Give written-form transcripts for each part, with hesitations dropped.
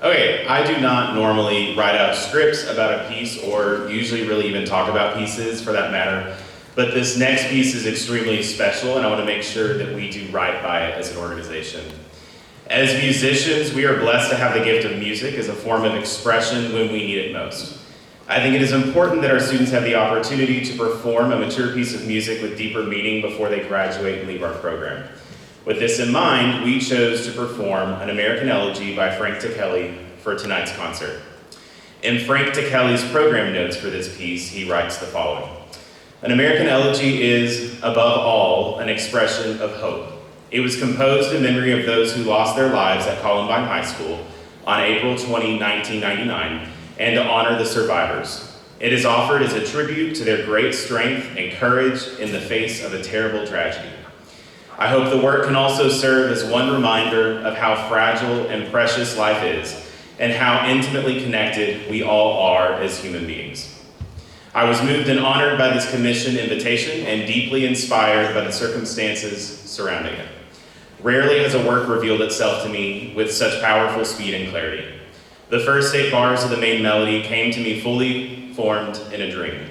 Okay, I do not normally write out scripts about a piece or usually really even talk about pieces for that matter, but this next piece is extremely special and I want to make sure that we do right by it as an organization. As musicians, we are blessed to have the gift of music as a form of expression when we need it most. I think it is important that our students have the opportunity to perform a mature piece of music with deeper meaning before they graduate and leave our program. With this in mind, we chose to perform an American Elegy by Frank Ticheli for tonight's concert. In Frank Ticheli's program notes for this piece, he writes the following. An American Elegy is, above all, an expression of hope. It was composed in memory of those who lost their lives at Columbine High School on April 20, 1999, and to honor the survivors. It is offered as a tribute to their great strength and courage in the face of a terrible tragedy. I hope the work can also serve as one reminder of how fragile and precious life is, and how intimately connected we all are as human beings. I was moved and honored by this commission invitation and deeply inspired by the circumstances surrounding it. Rarely has a work revealed itself to me with such powerful speed and clarity. The first 8 bars of the main melody came to me fully formed in a dream.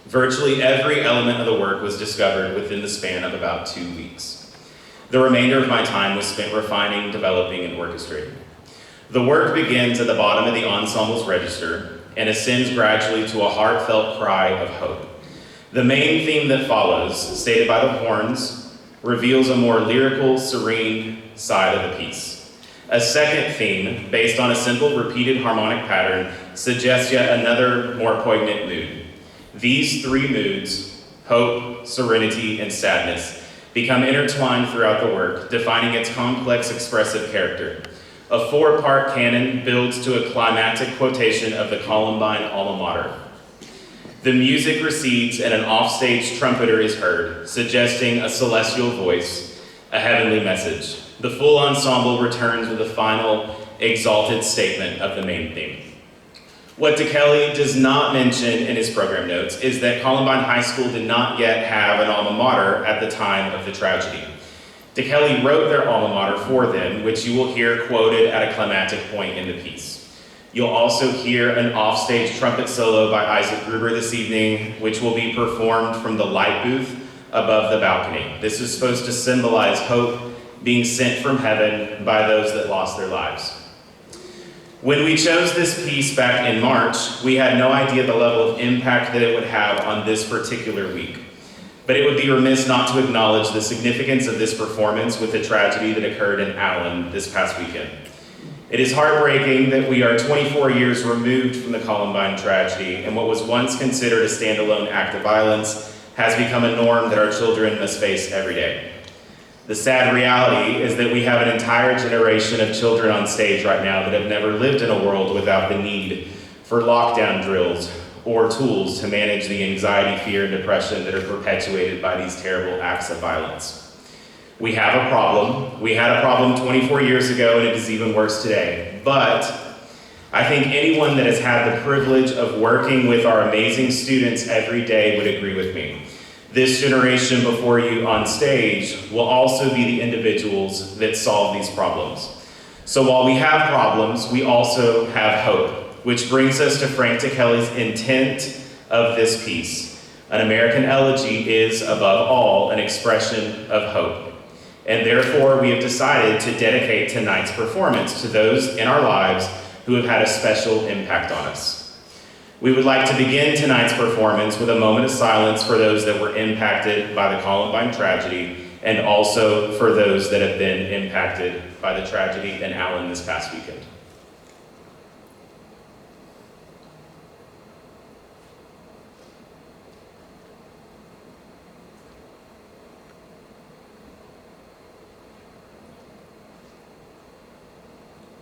Virtually every element of the work was discovered within the span of about 2 weeks. The remainder of my time was spent refining, developing, and orchestrating. The work begins at the bottom of the ensemble's register and ascends gradually to a heartfelt cry of hope. The main theme that follows, stated by the horns, reveals a more lyrical, serene side of the piece. A second theme, based on a simple repeated harmonic pattern, suggests yet another more poignant mood. These 3 moods, hope, serenity, and sadness, become intertwined throughout the work, defining its complex expressive character. A 4-part canon builds to a climactic quotation of the Columbine alma mater. The music recedes and an offstage trumpeter is heard, suggesting a celestial voice, a heavenly message. The full ensemble returns with a final, exalted statement of the main theme. What Ticheli does not mention in his program notes is that Columbine High School did not yet have an alma mater at the time of the tragedy. Ticheli wrote their alma mater for them, which you will hear quoted at a climactic point in the piece. You'll also hear an offstage trumpet solo by Isaac Gruber this evening, which will be performed from the light booth above the balcony. This is supposed to symbolize hope being sent from heaven by those that lost their lives. When we chose this piece back in March, we had no idea the level of impact that it would have on this particular week. But it would be remiss not to acknowledge the significance of this performance with the tragedy that occurred in Allen this past weekend. It is heartbreaking that we are 24 years removed from the Columbine tragedy, and what was once considered a standalone act of violence has become a norm that our children must face every day. The sad reality is that we have an entire generation of children on stage right now that have never lived in a world without the need for lockdown drills or tools to manage the anxiety, fear, and depression that are perpetuated by these terrible acts of violence. We have a problem. We had a problem 24 years ago, and it is even worse today. But I think anyone that has had the privilege of working with our amazing students every day would agree with me. This generation before you on stage will also be the individuals that solve these problems. So while we have problems, we also have hope, which brings us to Frank Ticheli's intent of this piece. An American Elegy is, above all, an expression of hope. And therefore, we have decided to dedicate tonight's performance to those in our lives who have had a special impact on us. We would like to begin tonight's performance with a moment of silence for those that were impacted by the Columbine tragedy, and also for those that have been impacted by the tragedy in Allen this past weekend.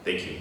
Thank you.